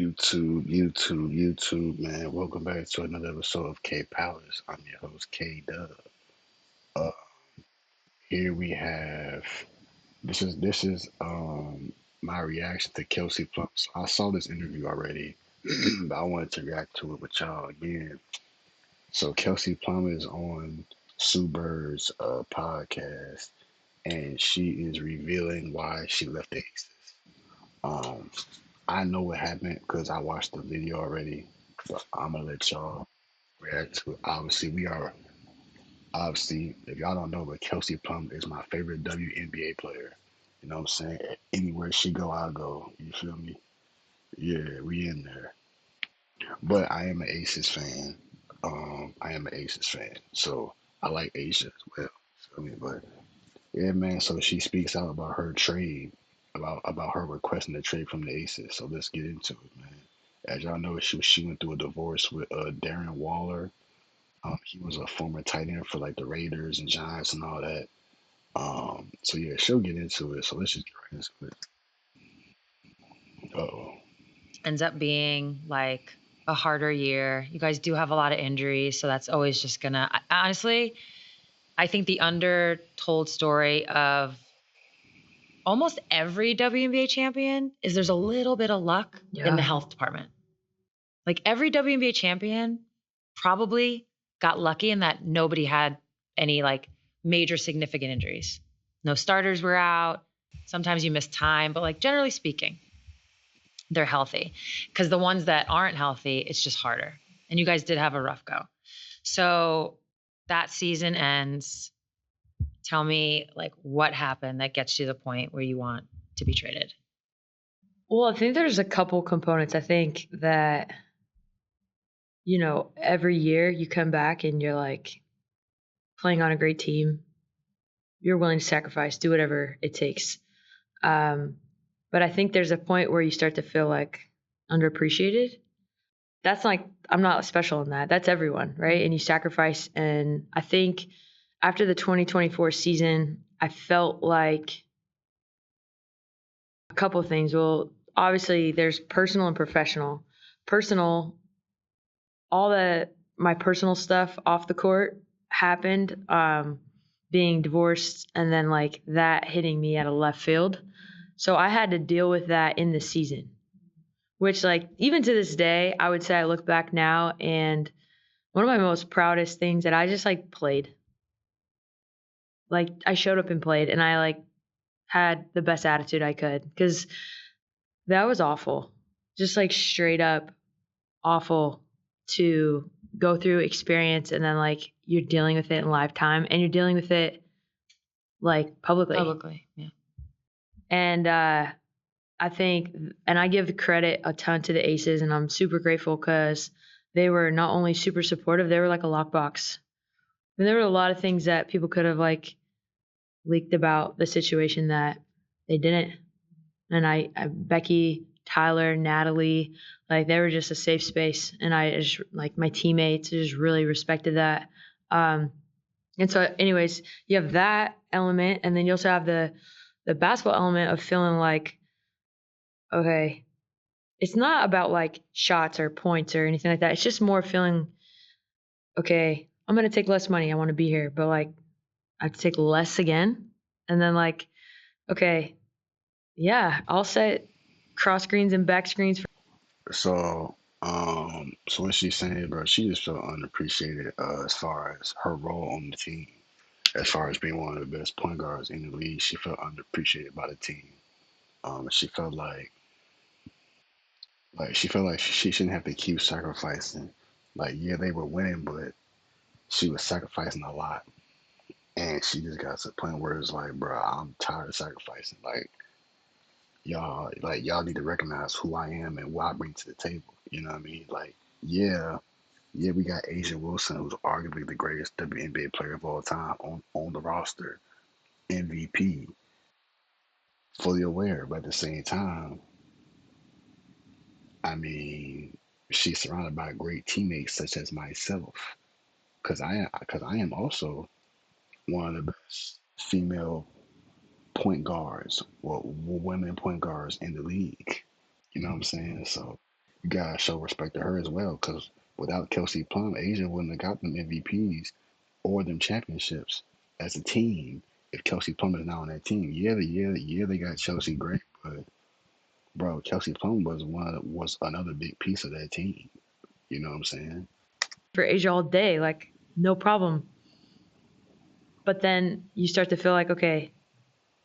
YouTube, man. Welcome back to another episode of K Palace. I'm your host, K Dub. Uh, here we have this is my reaction to Kelsey Plum. So I saw this interview already, but I wanted to react to it with y'all again. So Kelsey Plum is on Sue Bird's podcast, and she is revealing why she left the Aces. Um, I know what happened because I watched the video already, but I'm gonna let y'all react to it. Obviously, if y'all don't know, but Kelsey Plum is my favorite WNBA player. You know what I'm saying? Anywhere she go, I go. You feel me? Yeah, we in there. But I am an Aces fan. I am an Aces fan, so I like Asia as well. Feel me? But yeah, man. So she speaks out about her trade, about her requesting a trade from the Aces. So let's get into it, man. As y'all know, she went through a divorce with Darren Waller. He was a former tight end for like the Raiders and Giants and all that. So yeah, she'll get into it. So let's just get right into it. Oh, Ends up being like a harder year. You guys do have a lot of injuries, so that's always just gonna honestly, I think the undertold story of almost every WNBA champion is there's a little bit of luck in the health department. Like every WNBA champion probably got lucky in that nobody had any like major significant injuries. No starters were out. Sometimes you miss time, but like generally speaking, they're healthy. Because the ones that aren't healthy, it's just harder. And you guys did have a rough go. So that season ends. Tell me like what happened that gets you to the point where you want to be traded. Well, I think there's a couple components. I think that, every year you come back and you're like playing on a great team. You're willing to sacrifice, do whatever it takes. Um, but I think there's a point where you start to feel like underappreciated. That's like, I'm not special in that. That's everyone, right? And you sacrifice. And I think after the 2024 season, I felt like a couple of things. Well, obviously, there's personal and professional. Personal, all the my personal stuff off the court happened, being divorced and then like that hitting me at a left field. So I had to deal with that in the season, which like even to this day, I would say I look back now and one of my most proudest things that I just like played. Like I showed up and played and I like had the best attitude I could because that was awful. Just like straight up awful to go through experience and then like you're dealing with it in live time and you're dealing with it like publicly. Yeah. And I think, and I give credit a ton to the Aces, and I'm super grateful because they were not only super supportive, they were like a lockbox. And there were a lot of things that people could have like leaked about the situation that they didn't. And Becky, Tyler, Natalie, like they were just a safe space, and I just like my teammates just really respected that. And so, anyways, you have that element, and then you also have the basketball element of feeling like, okay, it's not about like shots or points or anything like that. It's just more feeling, okay, I'm gonna take less money. I want to be here, but like I have to take less again, and then like, okay, yeah, I'll set cross screens and back screens. so when she's saying, bro, she just felt unappreciated as far as her role on the team. As far as being one of the best point guards in the league, she felt underappreciated by the team. She felt like she felt like she shouldn't have to keep sacrificing. Like, yeah, they were winning, but she was sacrificing a lot, and she just got to the point where it's like, bro, I'm tired of sacrificing. Y'all need to recognize who I am and what I bring to the table. You know what I mean? Like, yeah, yeah, we got Asia Wilson, who's arguably the greatest WNBA player of all time on the roster, MVP, fully aware, but at the same time, I mean, she's surrounded by great teammates such as myself, because I am also one of the best female point guards, well, women point guards in the league. You know what I'm saying? So You gotta show respect to her as well, because without Kelsey Plum, Asia wouldn't have got them MVPs or them championships as a team. If Kelsey Plum is not on that team, yeah, they got Chelsea great, but bro, Kelsey Plum was another big piece of that team. You know what I'm saying? For Asia all day, like no problem. But then you start to feel like, okay,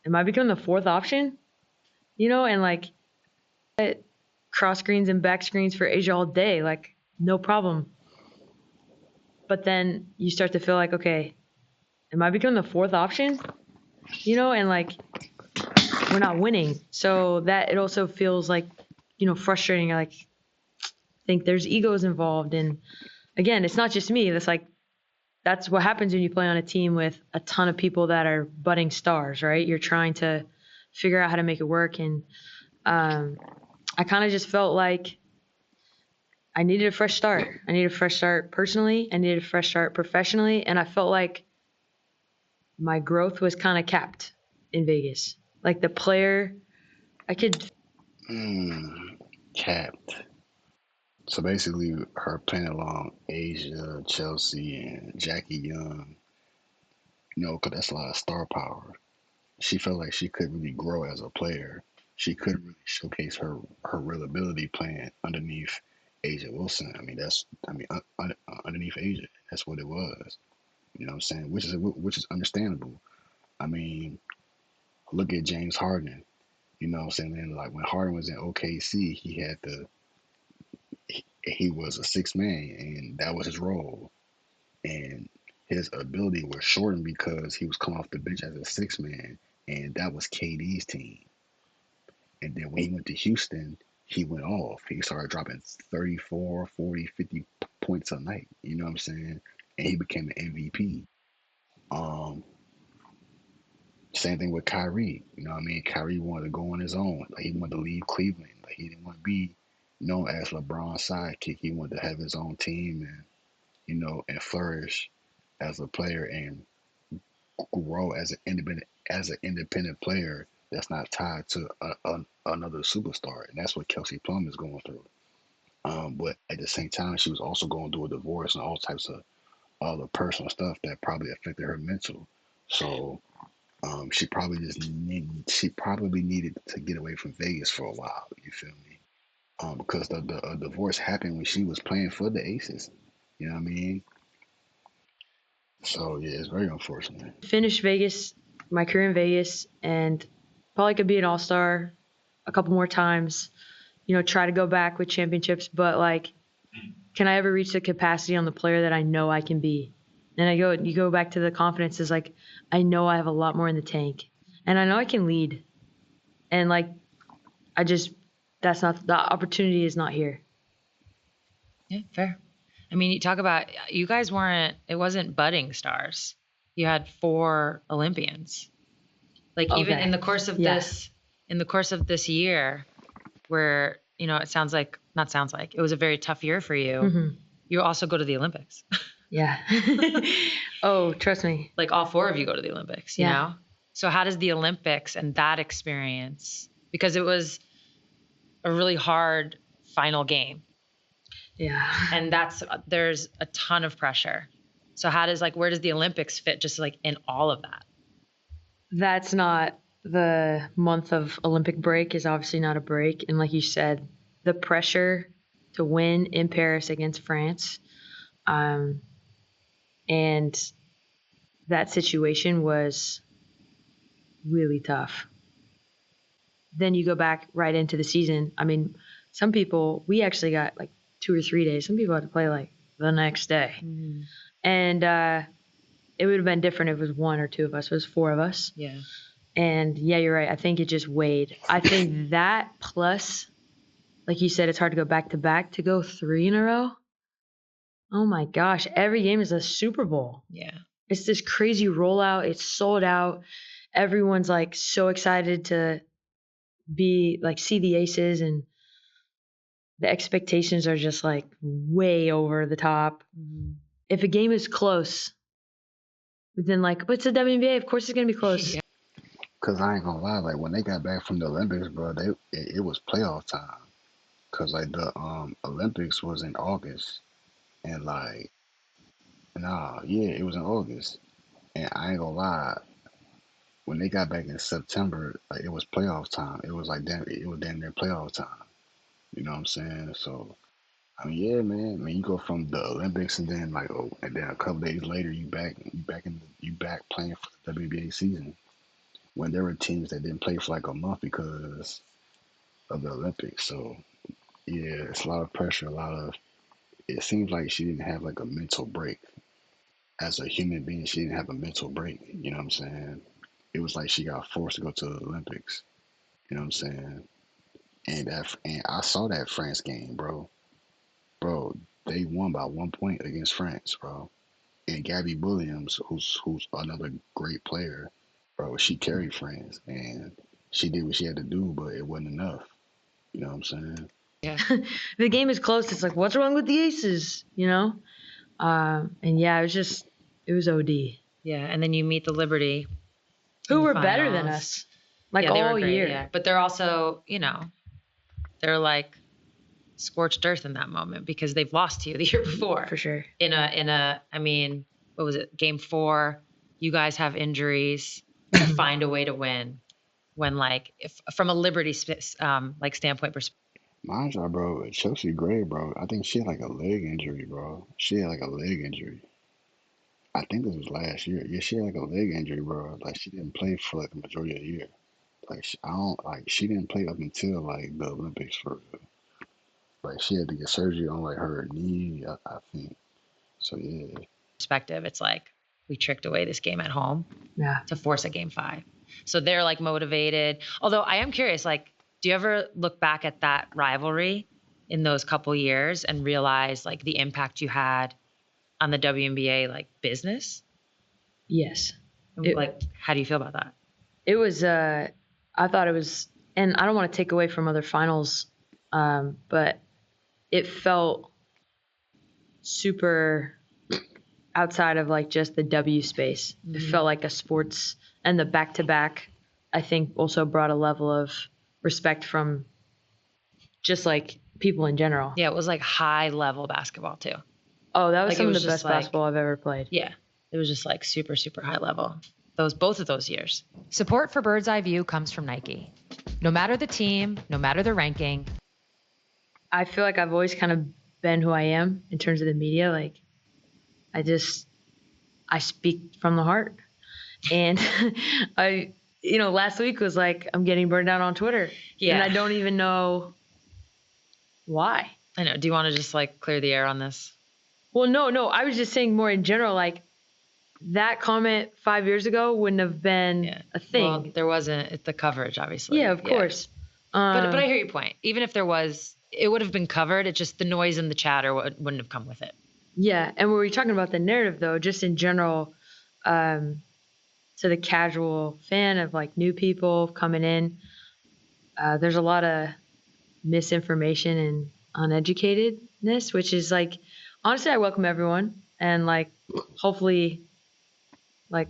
am I becoming the fourth option? And like cross screens and back screens for Asia all day, like no problem. But then you start to feel like, okay, am I becoming the fourth option? And like we're not winning. So that it also feels like, frustrating. Like think there's egos involved. And again, it's not just me. That's what happens when you play on a team with a ton of people that are budding stars, right? You're trying to figure out how to make it work. And I kind of just felt like I needed a fresh start. I needed a fresh start personally. I needed a fresh start professionally. And I felt like my growth was kind of capped in Vegas. Like the player, I could. Capped. So basically, her playing along Asia, Chelsea, and Jackie Young, because that's a lot of star power. She felt like she couldn't really grow as a player. She couldn't really showcase her real ability playing underneath Asia Wilson. Underneath Asia, that's what it was. You know what I'm saying? Which is understandable. I mean, look at James Harden. You know what I'm saying? And like when Harden was in OKC, he was a six man, and that was his role. And his ability was shortened because he was coming off the bench as a six man, and that was KD's team. And then when he went to Houston, he went off. He started dropping 34, 40, 50 points a night. You know what I'm saying? And he became an MVP. Um, Same thing with Kyrie. You know what I mean? Kyrie wanted to go on his own. Like he wanted to leave Cleveland. Like he didn't want to be known as LeBron's sidekick. He wanted to have his own team and and flourish as a player and grow as an independent player that's not tied to another superstar. And that's what Kelsey Plum is going through. But at the same time, she was also going through a divorce and all types of other personal stuff that probably affected her mental. So she probably needed to get away from Vegas for a while. You feel me? Because the divorce happened when she was playing for the Aces. You know what I mean? So yeah, it's very unfortunate. Finish Vegas, my career in Vegas, and probably could be an all-star a couple more times. Try to go back with championships, but like, can I ever reach the capacity on the player that I know I can be? And you go back to the confidence is like, I know I have a lot more in the tank, and I know I can lead, and like, I just that's not the opportunity is not here. Yeah, fair. I mean, you talk about you guys it wasn't budding stars. You had 4 Olympians. Like even in the course of Yeah. this year where, it sounds like not sounds like it was a very tough year for you. Mm-hmm. You also go to the Olympics. Yeah. Oh, trust me. Like all 4 of you go to the Olympics, you Yeah. know? So how does the Olympics and that experience, because it was a really hard final game. Yeah. And there's a ton of pressure. So where does the Olympics fit just like in all of that? That's not the month of Olympic break is obviously not a break. And like you said, the pressure to win in Paris against France. And that situation was really tough. Then you go back right into the season. I mean, some people, we actually got like 2 or 3 days. Some people had to play like the next day. Mm-hmm. And it would have been different if it was 1 or 2 of us. It was 4 of us. Yeah. And yeah, you're right. I think it just weighed. I think that plus, like you said, it's hard to go back to back. To go 3 in a row. Oh my gosh. Every game is a Super Bowl. Yeah. It's this crazy rollout. It's sold out. Everyone's like so excited to be like see the Aces, and the expectations are just like way over the top. Mm-hmm. If a game is close, then like, but it's the WNBA, of course it's gonna be close. Yeah. Cause I ain't gonna lie, like when they got back from the Olympics, bro, it was playoff time. cause like the Olympics was in August, and like nah, yeah, it was in August, and I ain't gonna lie, when they got back in September, like it was playoff time. It was like it was damn near playoff time. You know what I'm saying? So I mean, yeah, man. I mean, you go from the Olympics and then like, oh, and then a couple days later, you back playing for the WBA season. When there were teams that didn't play for like a month because of the Olympics. So yeah, it's a lot of pressure. A lot of it seems like she didn't have like a mental break as a human being. She didn't have a mental break. You know what I'm saying? It was like she got forced to go to the Olympics. You know what I'm saying? And I saw that France game, bro. Bro, they won by 1 point against France, bro. And Gabby Williams, who's another great player, bro, she carried France and she did what she had to do, but it wasn't enough. You know what I'm saying? Yeah. The game is close. It's like, what's wrong with the Aces? And yeah, it was OD. Yeah. And then you meet the Liberty. Who in the were better than finals. us, like Yeah, they were all great. year. Yeah. But they're also, they're like scorched earth in that moment because they've lost to you the year before. For sure. I mean, what was it? Game 4, you guys have injuries, you find a way to win. When like, if from a Liberty like standpoint perspective. Mind you, bro, Chelsea Gray, bro, I think she had like a leg injury, bro. She had like a leg injury. I think this was last year. Yeah, she had like a leg injury, bro. Like she didn't play for like the majority of the year. Like I don't like she didn't play up until like the Olympics for real. Like she had to get surgery on like her knee, I think. So yeah. Perspective, it's like we tricked away this game at home Yeah. to force a game 5. So they're like motivated. Although I am curious, like, do you ever look back at that rivalry in those couple years and realize like the impact you had on the WNBA like business? Yes. Like, how do you feel about that? It was, I thought it was, and I don't want to take away from other finals, but it felt super outside of like just the W space. It felt like a sports, and the back to back, I think also brought a level of respect from just like people in general. Yeah, it was like high level basketball too. Oh, that was Like, some it of was the just best basketball I've ever played. Yeah, it was just like super, super high level. Both of those years. Support for Bird's Eye View comes from Nike. No matter the team, no matter the ranking. I feel like I've always kind of been who I am in terms of the media. Like, I speak from the heart. And last week was like, I'm getting burned down on Twitter. Yeah. And I don't even know why. I know. Do you want to just like clear the air on this? Well, no. I was just saying more in general, like that comment 5 years ago wouldn't have been a thing. Well, there wasn't the coverage, obviously. Yeah, of course. But I hear your point. Even if there was, it would have been covered. It's just the noise and the chatter wouldn't have come with it. Yeah. And when we're talking about the narrative, though, just in general, to the casual fan of like new people coming in, there's a lot of misinformation and uneducatedness, which is like, honestly, I welcome everyone, and like hopefully like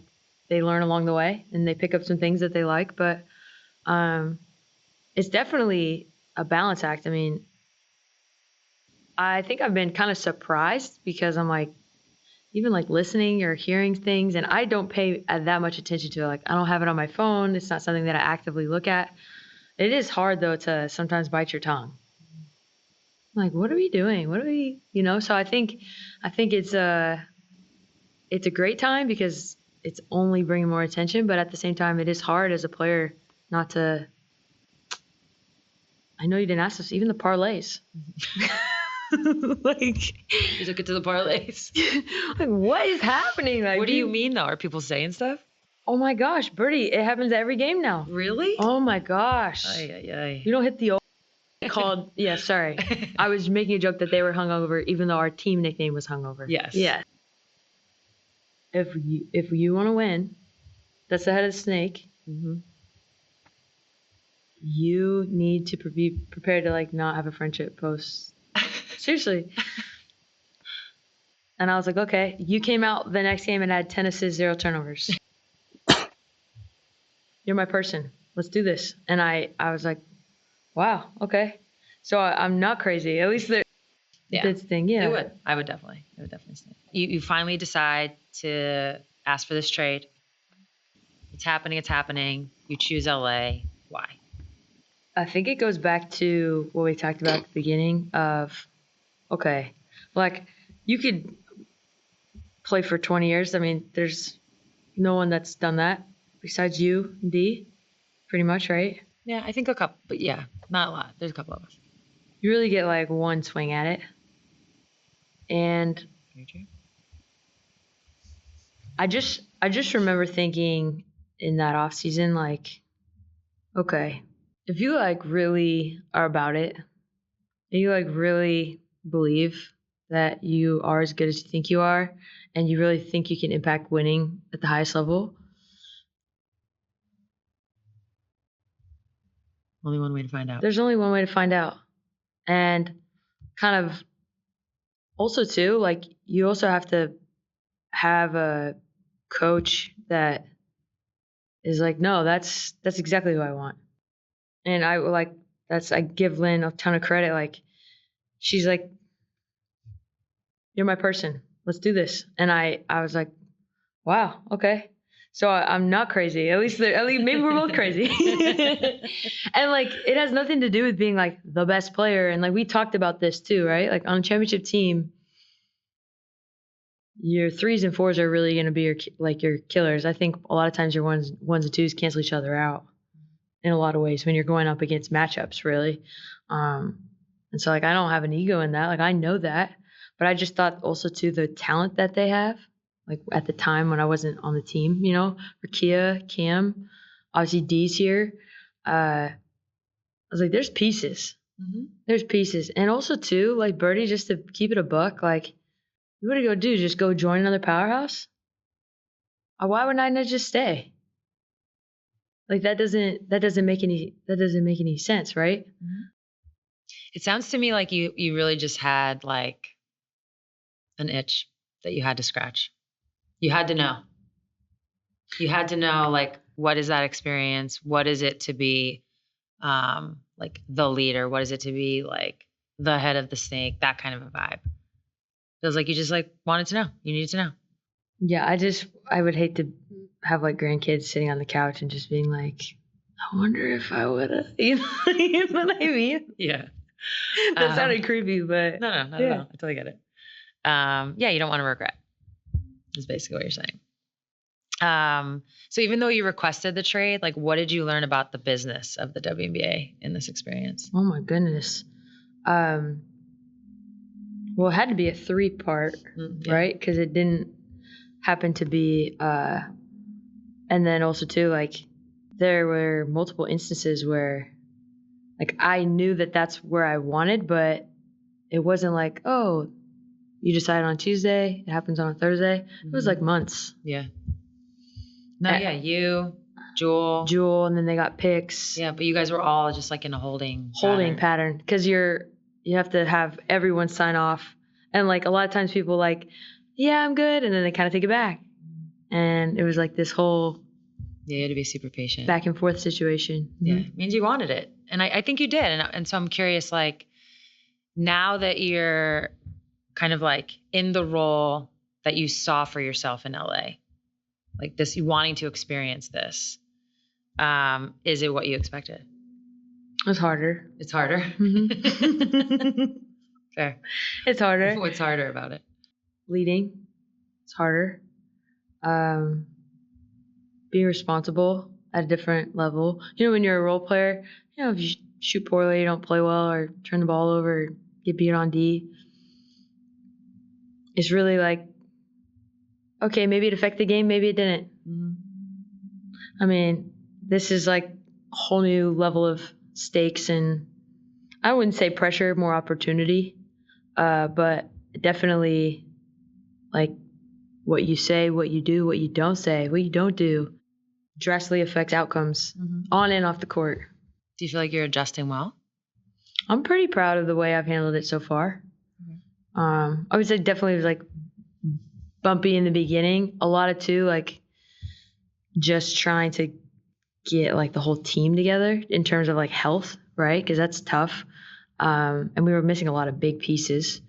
they learn along the way and they pick up some things that they like, but it's definitely a balance act. I mean, I think I've been kind of surprised because I'm like, even like listening or hearing things, and I don't pay that much attention to it. Like, I don't have it on my phone. It's not something that I actively look at. It is hard though to sometimes bite your tongue. Like, what are we doing? What are we, So I think it's a great time because it's only bringing more attention, but at the same time, it is hard as a player not to. I know you didn't ask us, even the parlays. Like, You took it to the parlays. like, what is happening? Like, What do you mean though? Are people saying stuff? Oh my gosh, Birdie, it happens every game now. Really? Oh my gosh. Ay. We don't hit the called. Yeah, sorry. I was making a joke that they were hungover, even though our team nickname was hungover. Yes. Yeah. If you want to win, that's the head of the snake. Mm-hmm. You need to be prepared to like not have a friendship post. Seriously. And I was like, okay. You came out the next game and had 10 assists, 0 turnovers. You're my person. Let's do this. And I was like, wow, okay. So I'm not crazy. At least that's the thing. Yeah. It would. I would definitely say. You finally decide to ask for this trade. It's happening. It's happening. You choose LA. Why? I think it goes back to what we talked about at the beginning of, okay, like you could play for 20 years. I mean, there's no one that's done that besides you, D, pretty much, right? Yeah, I think a couple, but yeah, not a lot. There's a couple of us. You really get like one swing at it. And I just remember thinking in that off season, like, okay, if you like really are about it, and you like really believe that you are as good as you think you are, and you really think you can impact winning at the highest level, Only one way to find out. there's only one way to find out. And kind of also too, like you also have to have a coach that is like, no, that's exactly who I want. And I give Lynn a ton of credit. Like she's like, you're my person. Let's do this. And I was like, wow, okay. So I'm not crazy. At least maybe we're both crazy. And like it has nothing to do with being like the best player. And like we talked about this too, right? Like on a championship team, your 3s and 4s are really going to be your killers. I think a lot of times your ones and 2s cancel each other out in a lot of ways when you're going up against matchups, really. And so like I don't have an ego in that. Like I know that, but I just thought also too the talent that they have. Like at the time when I wasn't on the team, Rakia, Cam, obviously D's here. I was like, there's pieces. Mm-hmm. There's pieces. And also too, like Birdie, just to keep it a buck, like what are you gonna do? Just go join another powerhouse? Why would I not just stay? Like that doesn't make any sense, right? Mm-hmm. It sounds to me like you really just had like an itch that you had to scratch. You had to know. You had to know, like, what is that experience? What is it to be, like the leader? What is it to be like the head of the snake? That kind of a vibe. Feels like you just like wanted to know. You needed to know. Yeah, I would hate to have like grandkids sitting on the couch and just being like, I wonder if I would have. You know what I mean? Yeah. That sounded creepy, but no, not at all. I totally get it. Yeah, you don't want to regret. Is basically what you're saying. So even though you requested the trade, like what did you learn about the business of the WNBA in this experience? Oh my goodness. Well, it had to be a 3-part, right? Because it didn't happen to be. And then also too, like there were multiple instances where, like I knew that that's where I wanted, but it wasn't like, oh, you decided on Tuesday, it happens on a Thursday. It was like months. Yeah. No, yeah, you, Jewel, and then they got picks. Yeah, but you guys were all just like in a holding pattern because you have to have everyone sign off, and like a lot of times people like, yeah, I'm good, and then they kind of take it back, and it was like this whole you had to be super patient back and forth situation. Yeah, it means you wanted it, and I think you did, and so I'm curious, like now that you're kind of like in the role that you saw for yourself in LA. Like this, you wanting to experience this. Is it what you expected? It's harder. It's harder. Mm-hmm. Fair. It's harder. What's harder about it? Leading. It's harder. Being responsible at a different level. When you're a role player, if you shoot poorly, you don't play well, or turn the ball over, or get beat on D, it's really like, okay, maybe it affected the game, maybe it didn't. Mm-hmm. I mean, this is like a whole new level of stakes, and I wouldn't say pressure, more opportunity, but definitely like what you say, what you do, what you don't say, what you don't do drastically affects outcomes on and off the court. Do you feel like you're adjusting well? I'm pretty proud of the way I've handled it so far. I would say definitely was like bumpy in the beginning. A lot of too, like just trying to get like the whole team together in terms of like health, right? Because that's tough. And we were missing a lot of big pieces.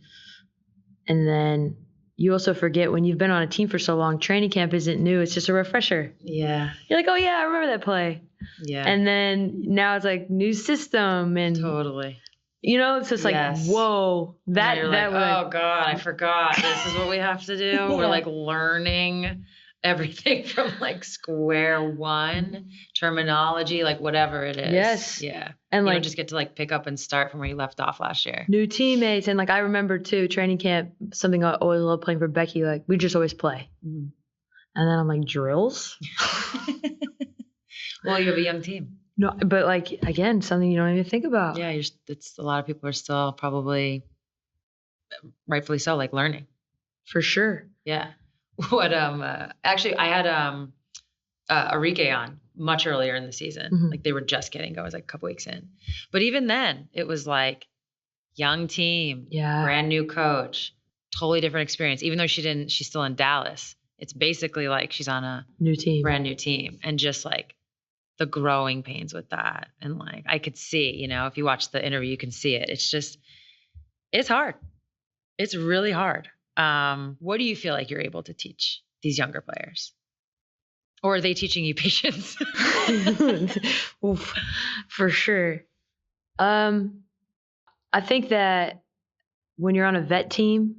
And then you also forget when you've been on a team for so long, training camp isn't new. It's just a refresher. Yeah. You're like, oh, yeah, I remember that play. Yeah. And then now it's like new system and totally. you know, it's just like, whoa, that you're that like, was oh God, I forgot. This is what we have to do. Yeah. We're like learning everything from like square one, terminology, like whatever it is. Yes. Yeah. And you like don't just get to like pick up and start from where you left off last year. new teammates. And like I remember too, training camp, something I always loved playing for Becky, like we just always play. Mhm. And then I'm like, drills? Well, you have a young team. No, but like again, something you don't even think about. Yeah, it's a lot of people are still probably rightfully so, like learning. For sure. Yeah. What actually I had Enrique on much earlier in the season. Mhm. Like they were just getting going, it was like a couple weeks in. But even then, it was like young team, Yeah. brand new coach, totally different experience. Even though she's still in Dallas. It's basically like she's on a New team. brand new team, and just like the growing pains with that. And like I could see, you know, if you watch the interview, you can see it. It's hard. It's really hard. What do you feel like you're able to teach these younger players? Or are they teaching you patience? Oof, for sure. I think that when you're on a vet team,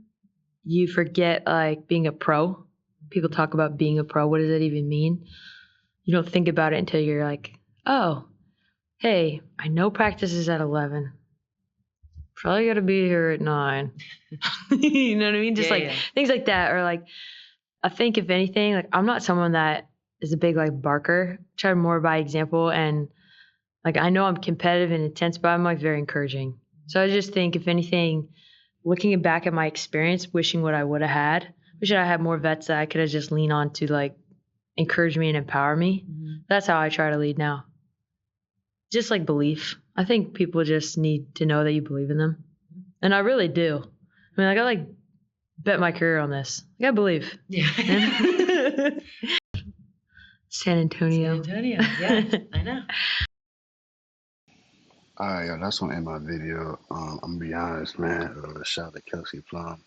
you forget like being a pro. People talk about being a pro. What does that even mean? You don't think about it until you're like, oh, hey, I know practice is at 11. Probably got to be here at 9. You know what I mean? Just things like that. Or like, I think if anything, like I'm not someone that is a big like barker. Try more by example. And like I know I'm competitive and intense, but I'm like very encouraging. So I just think if anything, looking back at my experience, wishing what I would have had, wishing I had more vets that I could have just leaned on to like encourage me and empower me. Mm-hmm. That's how I try to lead now. Just like belief. I think people just need to know that you believe in them. And I really do. I mean, like I like bet my career on this. Like I believe. Yeah. San Antonio. Yeah, I know. All right, y'all, that's gonna end my video. I'm gonna be honest, man. Shout out to Kelsey Plum.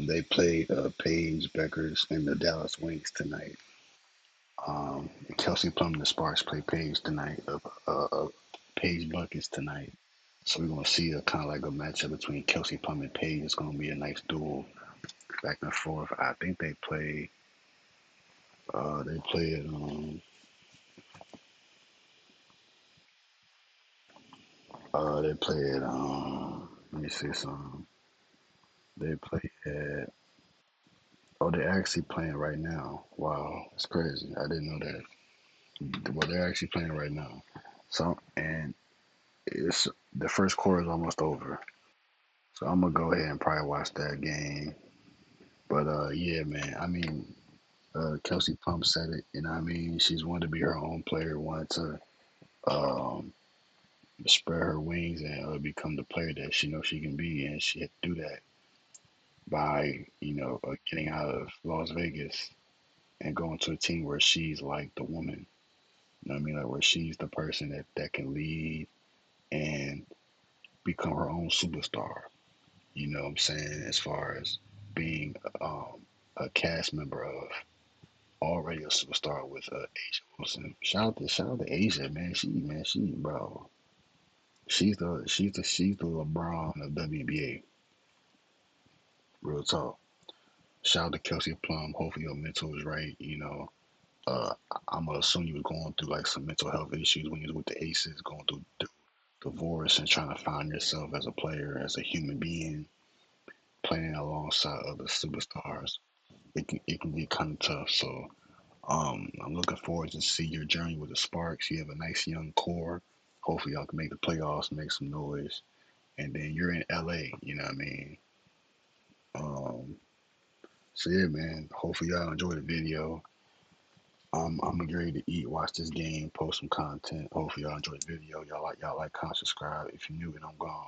They played Paige Beckers and the Dallas Wings tonight. Kelsey Plum and the Sparks play Paige tonight. Paige Buckets tonight. So we're gonna see a kind of like a matchup between Kelsey Plum and Paige. It's gonna be a nice duel back and forth. I think they play. They played. They played. Let me see some. They played. Oh, they're actually playing right now. Wow, it's crazy. I didn't know that. Well, they're actually playing right now. So, and it's the first quarter is almost over. So I'm gonna go ahead and probably watch that game. But yeah, man. I mean, Kelsey Plum said it. You know what I mean? She's wanted to be her own player, wanted to um, spread her wings and become the player that she knows she can be, and she had to do that by getting out of Las Vegas and going to a team where she's like the woman. You know what I mean? Like where she's the person that can lead and become her own superstar. You know what I'm saying? As far as being a cast member of already a superstar with Asia Wilson. Shout out to Asia, man. She bro. She's the LeBron of WNBA. Real talk. Shout out to Kelsey Plum. Hopefully your mental is right. I'm gonna assume you were going through like some mental health issues when you was with the Aces, going through divorce and trying to find yourself as a player, as a human being, playing alongside other superstars. It can get kind of tough. So I'm looking forward to see your journey with the Sparks. You have a nice young core. Hopefully y'all can make the playoffs, make some noise, and then you're in LA. You know what I mean? Um, so yeah, man. Hopefully y'all enjoy the video. I'm gonna get ready to eat, watch this game, post some content. Hopefully y'all enjoy the video. Y'all like, comment, subscribe. If you're new and I'm gone.